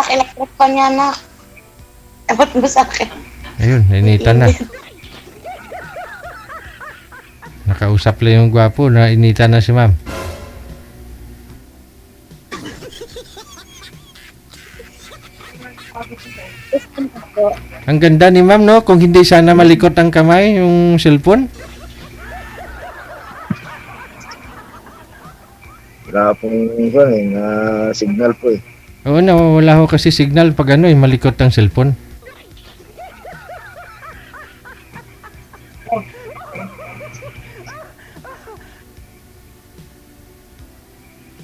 Electric pa niya na. Abot mo sa akin. Ayun, nainitan na. Nakausap lang yung gwapo, nainitan na si ma'am. Ang ganda ni ma'am, no? Kung hindi sana malikot ang kamay, yung cellphone. Wala pong signal po eh. Oo, wala ho kasi signal pag malikot ang cellphone.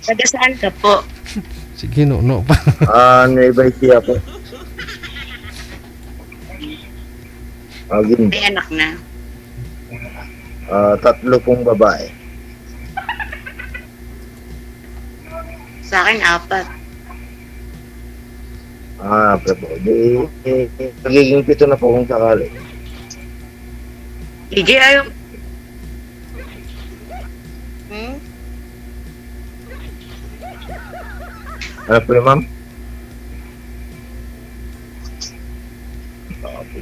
Taga saan ka po? Sige, no pa. Nueva Ecija po. Agin, May anak na. 3 pong babae. Sa akin, 4. Pero di, magiging 7 na po kung sakali. DJ, ayaw. Hmm? Ano po yun, ma'am?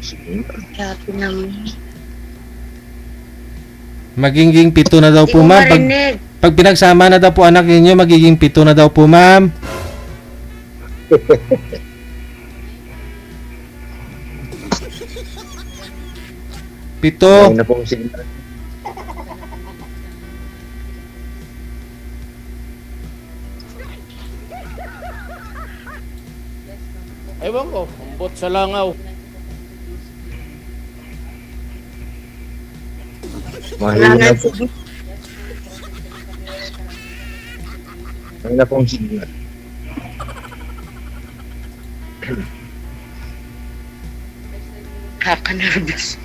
Sige. Happy naman. Magiging 7 na daw Hindi po, ko ma'am. marinig. Pag pinagsama na daw po anak ninyo, magiging 7 na daw po, ma'am. Pito. Ayun na pong signal. Ewan ko, umbot sa langaw. Wala Mahina nga po. signal. Ayun na pong signal. Kaka-nervous.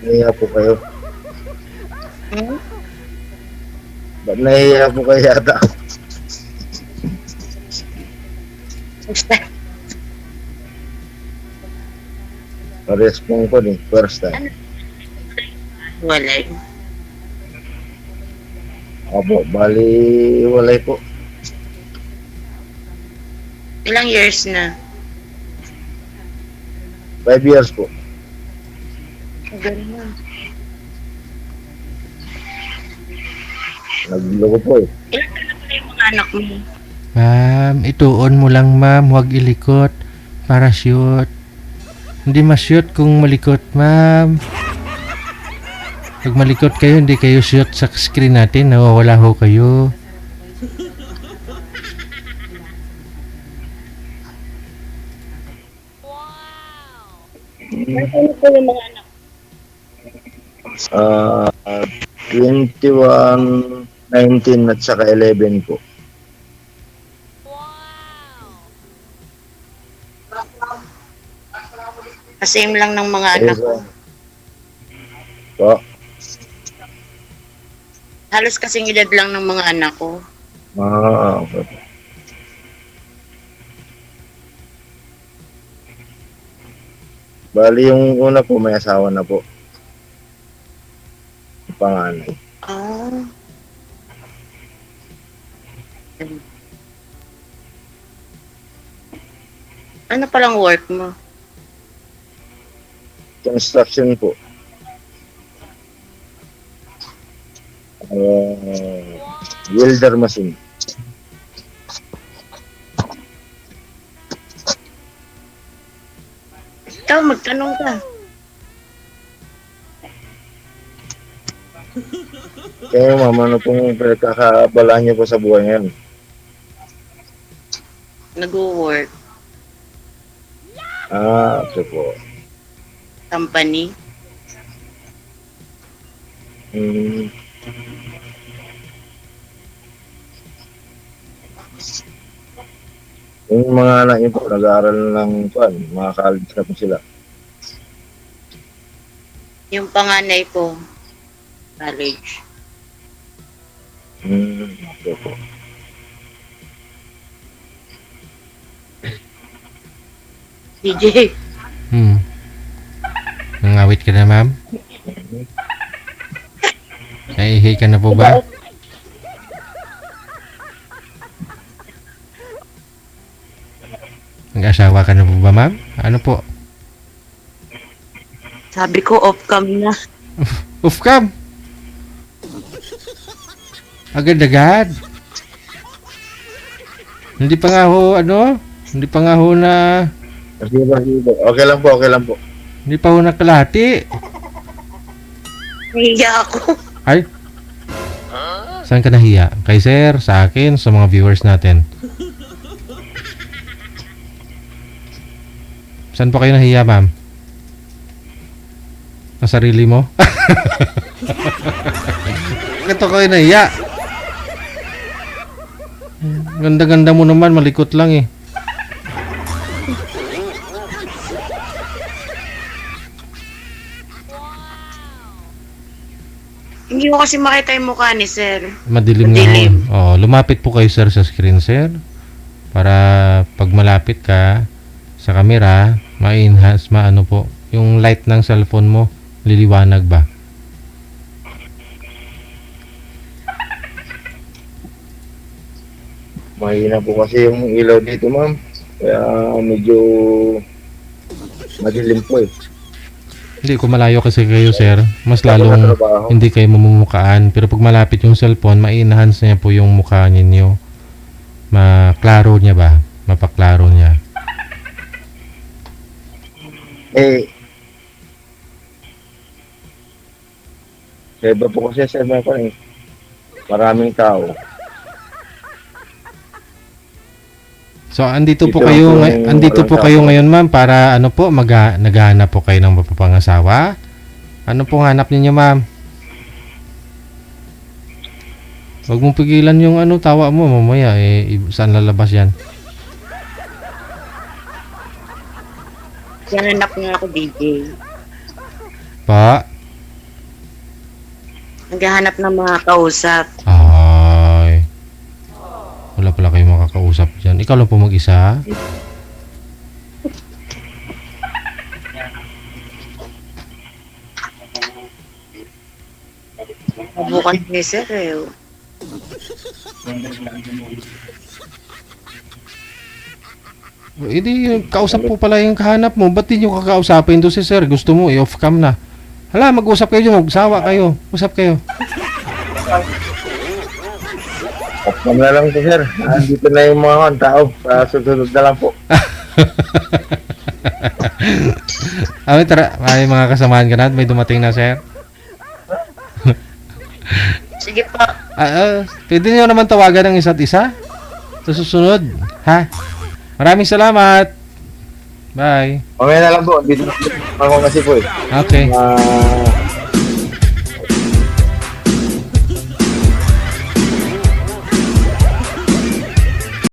Nahiya po kayo. Hmm? Ba't nahiya po kayo yata? Basta. Parehas pong ko din. First time. Walay. Opo, bali walay po. Ilang years na? 5 years po. Ganun. Nagloko po eh. Ilang ka na pala yung mga anak mo? Ma'am, ituon mo lang, ma'am. Huwag ilikot. Para shoot. Hindi ma-shoot kung malikot, ma'am. Pag malikot kayo, hindi kayo shoot sa screen natin. Nawawala ho kayo. Nasaan po yung mga anak? 21, 19 at saka 11 po. Same lang ng mga anak ko. Po. Halos kasing edad lang ng mga anak ko. Okay. Bali yung una po may asawa na po. Yung panganay. Ah. Ano palang work mo? Construction po. Welder machine. Ikaw, magtanong ka. Kaya ma'am, ano pong pinagkakaabalahan niyo po sa buhay ngayon? Nag-work. Ito po. Company. Hmm. Yung mga anak niyo po, nag-aaral ng mga college na po sila. Yung panganay ko, college. Ito po. DJ, Nangawit ka na, ma'am? Naihi ka na po ba? Nag-asawa ka na po ba, ma'am? Ano po? Sabi ko, off-cam na. Off cam. Agad-agad. Hindi pa nga ho, ano? Hindi pa nga ho na... Sige po, sige po. Okay lang po, okay lang po. Hindi pa ho nakalati. Nahiya ako. Ay? Saan ka nahiya? Kay sir, sa akin, sa mga viewers natin. Saan po kayo nahiya, ma'am? Sa sarili mo? Ito kayo nahiya. Ganda-ganda mo naman, malikot lang eh. Hindi ko kasi makita yung mukha ni sir. Madilim nga Madilim. ho. Oh, lumapit po kayo sir sa screen sir. Para pag malapit ka sa camera, ma-enhance, maano po, yung light ng cellphone mo, liliwanag ba? Mahina po kasi yung ilaw dito, ma'am. Kaya medyo madilim po eh. Hindi, kung malayo kasi kayo sir, mas Ako lalong natrabaho. hindi kayo mamumukaan. Pero pag malapit yung cellphone, ma-enhance niya po yung mukha ninyo. Maklaro niya ba? Mapaklaro niya. Eh, sa iba po kasi sa mga eh. Maraming tao. So andito po Dito kayo po ngay- yung andito walang po kayo tao. ngayon ma'am para ano po naghahanap po kayo ng mapapangasawa. Ano pong hanap ninyo ma'am? Huwag mong pigilan yung ano tawa mo mamaya saan lalabas yan? Nanap nga ako, DJ. Pa? Naghahanap ng mga kausap. Ay. Wala pala kayong makakausap dyan. Ikaw lang po mag-isa? Bukas ni sir eh. Hindi, kausap po pala yung kahanap mo. Ba't di nyo kakausapin to si sir? Gusto mo, i-off cam na. Hala, mag-usap kayo dyan. Magsawa kayo. Usap kayo. Off-cam na lang po, sir. Andito na yung mga tao. Susunod na lang po. Ay, tara. May mga kasamahan ka na. May dumating na, sir. Sige po. Pwede nyo naman tawagan ng isa't isa sa susunod. Ha? Maraming salamat. Bye. Mamaya na lang po. Dito na ako kasi po eh. Okay.